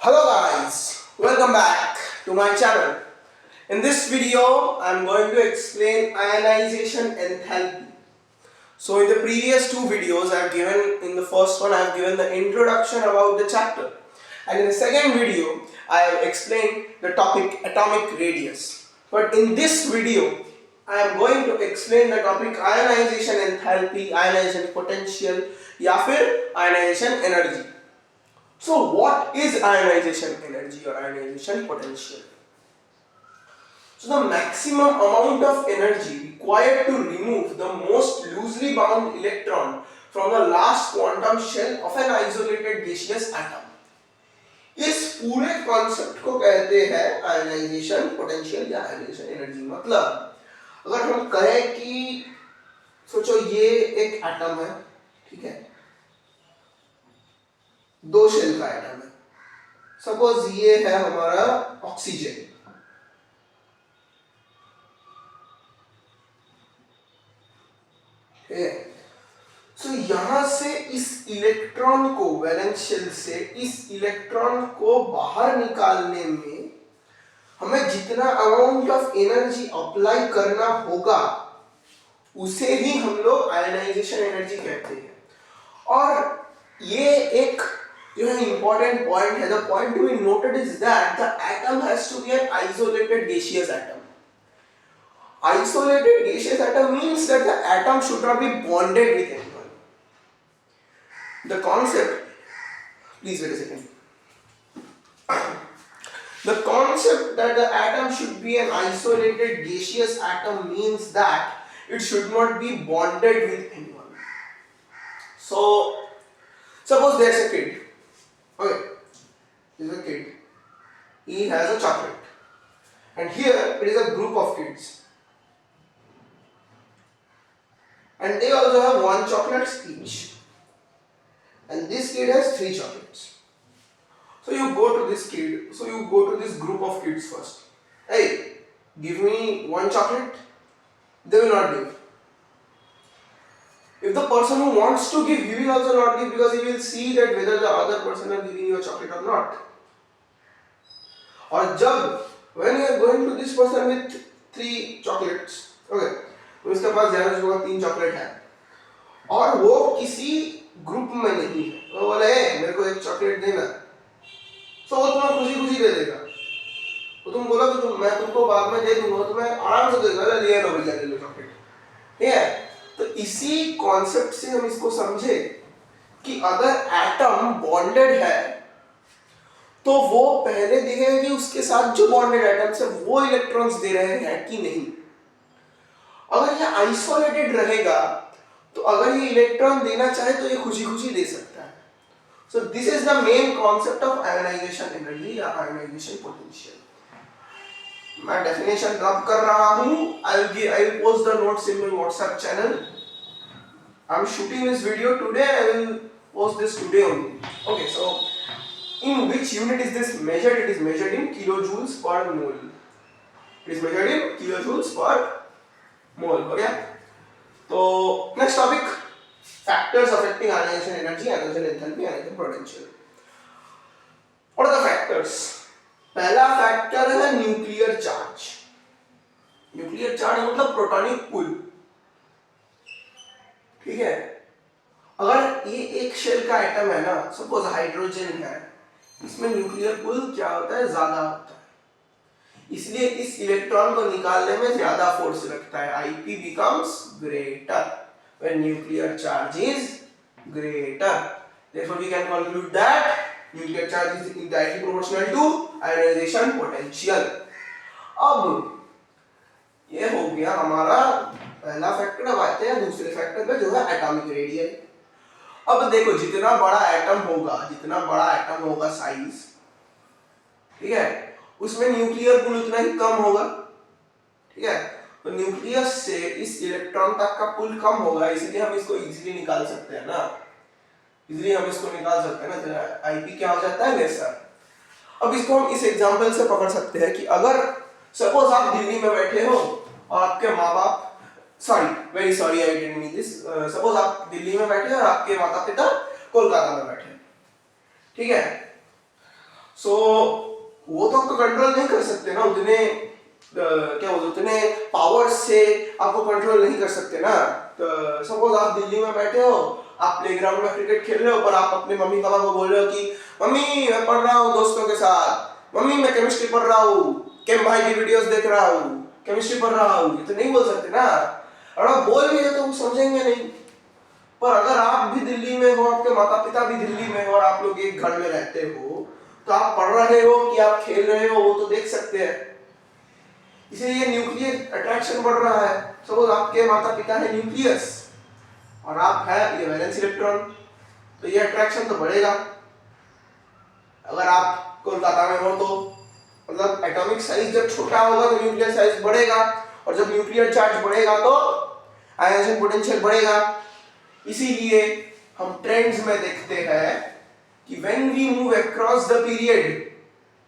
Hello guys, welcome back to my channel. In this video, I am going to explain ionization enthalpy. So in the previous two videos I have given, in the first one I have given the introduction about the chapter, and in the second video I have explained the topic atomic radius. But in this video I am going to explain the topic ionization enthalpy, ionization potential या फिर ionization energy. So what is ionization energy or ionization potential? So the maximum amount of energy required to remove the most loosely bound electron from the last quantum shell of an isolated gaseous atom. इस पूरे concept को कहते हैं ionization potential या ionization energy. मतलब अगर हम कहें कि सोचो ये एक एटम है, ठीक है, दो शेल का एटम है। सपोज ये है हमारा ऑक्सीजन, सो यहां से इस इलेक्ट्रॉन को वैलेंस शेल से इस इलेक्ट्रॉन को बाहर निकालने में हमें जितना अमाउंट ऑफ एनर्जी अप्लाई करना होगा उसे ही हम लोग आयनाइजेशन एनर्जी कहते हैं। और ये एक जो है इंपॉर्टेंट पॉइंट है। The point to be noted is that the atom has to be an isolated gaseous atom. Isolated gaseous atom means that the atom should not be bonded with anyone. The concept, please wait a second. The concept that the atom should be an isolated gaseous atom means that it should not be bonded with anyone. So, suppose there's a kid. Okay, there's a kid. He has a chocolate, and here it is a group of kids. And they also have one chocolate each, and this kid has 3 chocolates. So you go to this kid, so you go to this group of kids first. Hey, give me 1 chocolate. They will not give. If the person who wants to give, he will also not give, because he will see that whether the other person is giving you a chocolate or not. Or jab when you are going to this person with 3 chocolates, okay, तो इसके पास ज्यादा से ज्यादा 3 chocolate है और वो किसी group में नहीं है, तो बोले मेरे को 1 चॉकलेट देना, तो वो तुम्हें खुशी खुशी दे देगा। तो तुम बोलो कि मैं तुमको बाद में दे दूंगा, तो मैं आराम से देगा, ले लो भैया, ले लो चॉकलेट, ठीक है। तो इसी कॉन्सेप्ट से हम इसको समझे कि अगर एटम बॉन्डेड है तो वो पहले देखेगा कि उसके साथ जो बॉन्डेड एटम्स है वो इलेक्ट्रॉन्स दे रहे हैं कि नहीं। अगर ये आइसोलेटेड रहेगा तो अगर ये इलेक्ट्रॉन देना चाहे तो ये खुशी खुशी दे सकता है। So this is the main concept of ionisation energy या आयनाइजेशन पोटेंशियल। मैं डेफिनेशन ड्रॉप कर रहा हूं। I will post the notes in my WhatsApp channel. I am shooting this video today, I will post this today only. Okay, so in which unit is this measured? It is measured in kilojoules per mole. It is measured in kilojoules per mole. Okay, तो next topic, factors affecting ionization energy, ionization enthalpy, ionization potential. What are the factors? पहला factor है nuclear charge. Nuclear charge मतलब प्रोटॉनिक पुल, ठीक है। अगर ये एक shell का एटम है ना, सपोज हाइड्रोजन है, इसमें न्यूक्लियर पुल क्या होता है, ज्यादा होता है, इसलिए इस इलेक्ट्रॉन को निकालने में ज्यादा फोर्स लगता है। Ip becomes greater when nuclear charge is greater. Therefore we can conclude that nuclear charge is directly proportional to ionization potential. अब ये हो गया हमारा पहला फैक्टर। अब आते हैं दूसरे फैक्टर पे जो है एटॉमिक रेडियस। अब देखो, जितना बड़ा एटम होगा साइज, ठीक है, उसमें न्यूक्लियर पुल उतना ही कम होगा, ठीक है। तो न्यूक्लियस से इस इलेक्ट्रॉन तक का पुल कम होगा, इसलिए हम इसको इजीली निकाल सकते हैं ना, तो Ip क्या हो जाता है, लेसर। अब इसको हम इस एग्जांपल से पकड़ सकते हैं कि अगर सपोज आप दिल्ली में बैठे हो और आपके माँ बाप, very sorry I didn't mean this, suppose आप दिल्ली में बैठे और आपके माता पिता कोलकाता में बैठे, ठीक है। सो वो तो आपको कंट्रोल नहीं कर सकते ना, उतने क्या बोलते उतने पावर से आपको कंट्रोल नहीं कर सकते ना। तो सपोज आप दिल्ली में बैठे हो, आप प्लेग्राउंड में क्रिकेट खेल रहे हो, पर आप अपने मम्मी पापा को बोल रहे हो कि मम्मी मैं पढ़ रहा हूँ दोस्तों के साथ, मम्मी मैं केमिस्ट्री पढ़ रहा हूँ, केम भाई की वीडियोस देख रहा हूँ, केमिस्ट्री पढ़ रहा हूँ, ये तो नहीं बोल सकते ना। और आप बोल भी रहे तो वो समझेंगे नहीं। पर अगर आप भी दिल्ली में हो, आपके माता पिता भी दिल्ली में हो और आप लोग एक घर में रहते हो, तो आप पढ़ रहे हो कि आप खेल रहे हो वो तो देख सकते हैं। इसीलिए न्यूक्लियर अट्रैक्शन बढ़ रहा है। सपोज आपके माता पिता है न्यूक्लियस और आप है ये वैलेंस इलेक्ट्रॉन, तो ये अट्रैक्शन तो बढ़ेगा। अगर आप कोलकाता में हो तो मतलब एटॉमिक साइज जब छोटा होगा तो न्यूक्लियर साइज बढ़ेगा, और जब न्यूक्लियर चार्ज बढ़ेगा तो आयनाइजेशन पोटेंशियल बढ़ेगा। इसीलिए हम ट्रेंड्स में देखते हैं कि when we move across the period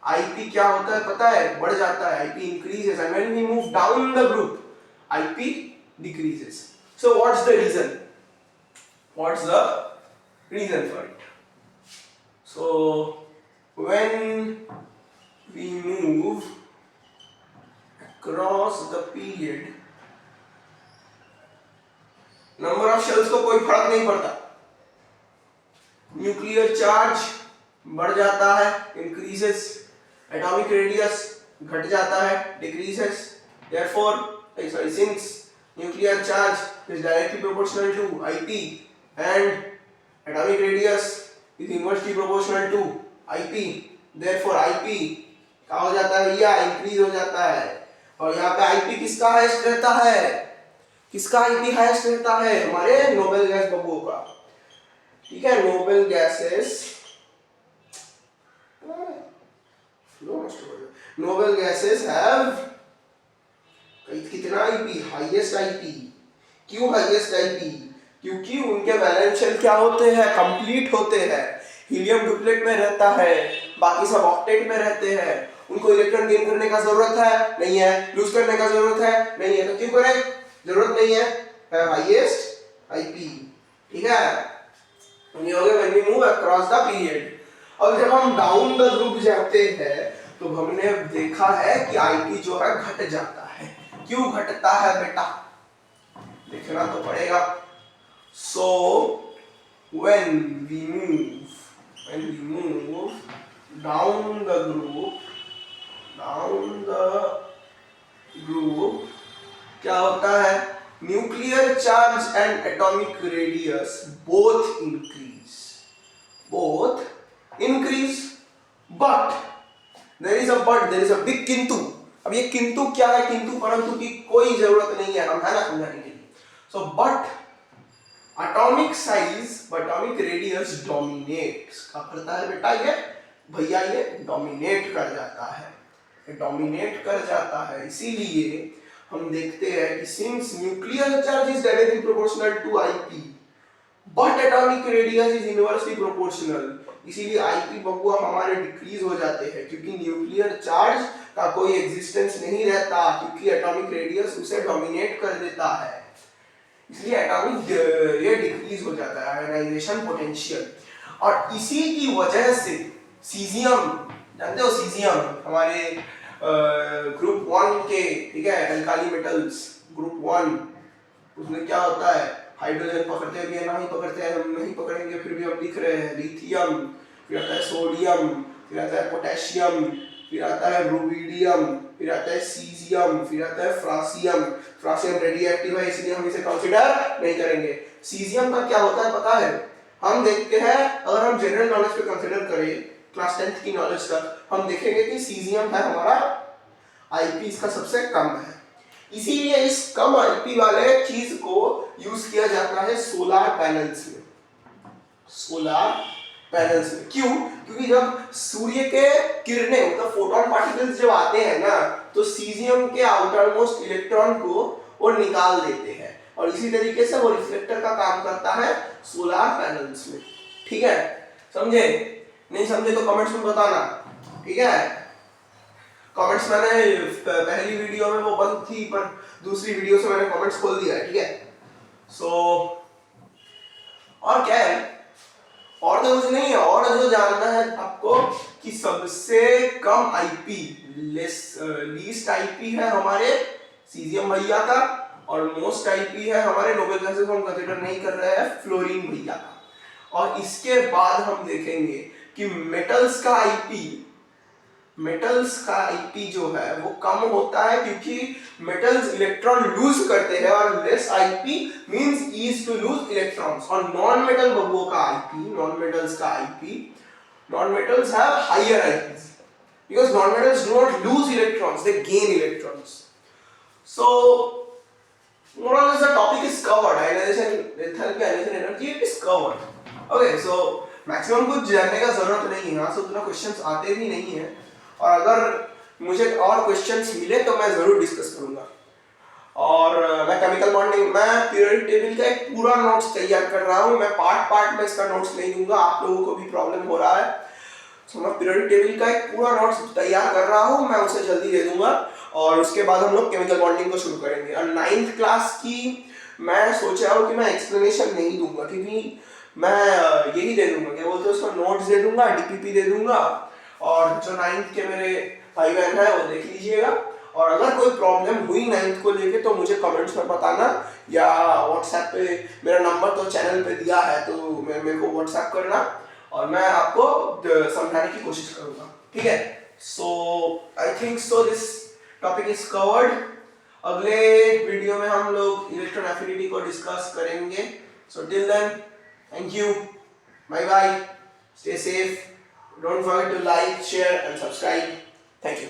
IP क्या होता है पता है, बढ़ जाता है, IP increases, and when we move down the group IP decreases. So what's the reason, what's the reason for it? So when we move across the period, number of shells को कोई फर्क नहीं पड़ता, न्यूक्लियर चार्ज बढ़ जाता है increases, atomic radius घट जाता है decreases, therefore sorry since nuclear charge is directly proportional to IP and atomic radius is inversely proportional to IP, therefore IP क्या हो जाता है भैया, इंक्रीज हो जाता है। और यहाँ पे आईपी किसका हाईएस्ट रहता है, किसका आईपी हाईएस्ट रहता है, हमारे नोबेल गैस बबुओं का। ठीक है, noble gases, noble gases have कितना आईपी, हाईएस्ट आईपी। क्यों हाईएस्ट आईपी? क्योंकि उनके वैलेंस शेल क्या होते हैं, कंप्लीट होते हैं। हीलियम डुप्लेट में रहता है, बाकी सब ऑक्टेट में रहते हैं। उनको इलेक्ट्रॉन गेन करने का जरूरत है नहीं है, लूज करने का जरूरत है नहीं है, तो क्यों करें, जरूरत नहीं है, हाईएस्ट आईपी। ठीक है, ये हो गया when we move across the period. और जब हम डाउन द ग्रुप जाते हैं तो हमने देखा है कि आईपी जो है घट जाता है। क्यों घटता है बेटा, देखना तो पड़ेगा। सो when we move down the group क्या होता है, nuclear charge and atomic radius both increase, but there is a big किंतु। अब ये किंतु क्या है, किंतु परंतु की कोई जरूरत नहीं है, हम है ना समझाने के लिए। So but atomic size, atomic radius dominates, क्या करता है बेटा ये भैया, ये डोमिनेट कर जाता है, इसीलिए हम देखते हैं कि since nuclear charge is directly proportional to IP but atomic radius is inversely proportional, इसीलिए आईपी बबुआ हमारे डिक्रीज हो जाते हैं, क्योंकि न्यूक्लियर चार्ज का कोई एग्जिस्टेंस नहीं रहता, क्योंकि एटॉमिक रेडियस उसे डोमिनेट कर देता है, इसलिए एटॉमिक ये डिक्रीज हो जाता है, आयनाइजेशन पोटेंशियल। और इसी की वजह से सीजियम, जानते हो सीजियम हमारे ग्रुप 1 के, ठीक है, अल्काली मेटल्स ग्रुप 1, उसमें क्या होता है, हाइड्रोजन पकड़ते भी है, नहीं पकड़ते हैं, हम नहीं पकड़ेंगे फिर भी हम लिख रहे हैं, लिथियम, फिर आता है सोडियम, फिर आता है पोटेशियम, फिर आता है रुबिडियम, फिर आता है सीजियम, फिर आता है फ्रांसियम। फ्रांसियम रेडियोएक्टिव है इसलिए हम इसे कंसीडर नहीं करेंगे। सीजियम का क्या होता है पता है, हम देखते हैं, अगर हम जनरल नॉलेज पे कंसीडर करें क्लास 10th की नॉलेज तक, हम देखेंगे कि सीजियम है हमारा आईपी इसका सबसे कम है, इसीलिए इस कम आईपी वाले चीज को यूज किया जाता है सोलर पैनल्स में। क्यों? क्योंकि जब सूर्य के किरणें मतलब फोटोन पार्टिकल्स जब आते हैं ना, तो सीजियम के आउटर मोस्ट इलेक्ट्रॉन को वो निकाल देते हैं, और इसी तरीके से वो रिफ्लेक्टर का काम करता है सोलर पैनल्स में। ठीक है, समझे? नहीं समझे तो कमेंट्स में बताना, ठीक है? कमेंट्स मैंने पहली वीडियो में वो बंद थी, पर दूसरी वीडियो से मैंने कमेंट्स खोल दिया है, ठीक है? सो और क्या है, और तो कुछ नहीं है। और जो जानना है आपको कि सबसे कम आईपी, लीस्ट आईपी है हमारे सीजियम भैया का, और मोस्ट आईपी है हमारे नोबेल गैसेस हम कंसीडर नहीं कर रहे हैं फ्लोरीन भैया का। और इसके बाद हम देखेंगे कि मेटल्स का आईपी जो है वो कम होता है क्योंकि मेटल्स इलेक्ट्रॉन लूज करते हैं, और less IP means easy to lose electrons. और non metals have higher IPs because non-metals do not lose electrons, they gain electrons. So more or less the topic is covered. Ionization, enthalpy, ionization energy, it is covered. Okay, so maximum कुछ जानने का जरूरत नहीं है, यहाँ से उतना questions आते भी नहीं है, और अगर मुझे और क्वेश्चंस मिले तो मैं जरूर डिस्कस करूंगा। और मैं केमिकल बॉन्डिंग, मैं पीरियोडिक टेबल का एक पूरा नोट्स तैयार कर रहा हूँ। मैं पार्ट में इसका नोट्स नहीं दूंगा, आप लोगों को भी प्रॉब्लम हो रहा है। तो मैं पीरियोडिक टेबल का एक पूरा नोट्स तैयार कर रहा हूँ, मैं उसे जल्दी दे दूंगा, और उसके बाद हम लोग केमिकल बॉन्डिंग को शुरू करेंगे। और 9th क्लास की मैं सोच रहा हूँ कि मैं एक्सप्लेनेशन नहीं दूंगा, क्योंकि मैं यही दे दूंगा, क्या बोलते हैं उसको, नोट्स दे दूंगा, डीपीपी दे दूंगा, और जो 9th के मेरे भाई बहन है वो देख लीजिएगा। और अगर कोई प्रॉब्लम हुई 9th को लेके तो मुझे कमेंट्स में बताना, या व्हाट्सएप पे मेरा नंबर तो चैनल पे दिया है, तो मेरे को व्हाट्सएप करना और मैं आपको समझाने की कोशिश करूंगा, ठीक है। So I think so this topic is covered. अगले वीडियो में हम लोग इलेक्ट्रॉन एफिनिटी को डिस्कस करेंगे। So till then, thank you, bye bye, stay safe, don't forget to like, share and subscribe. Thank you.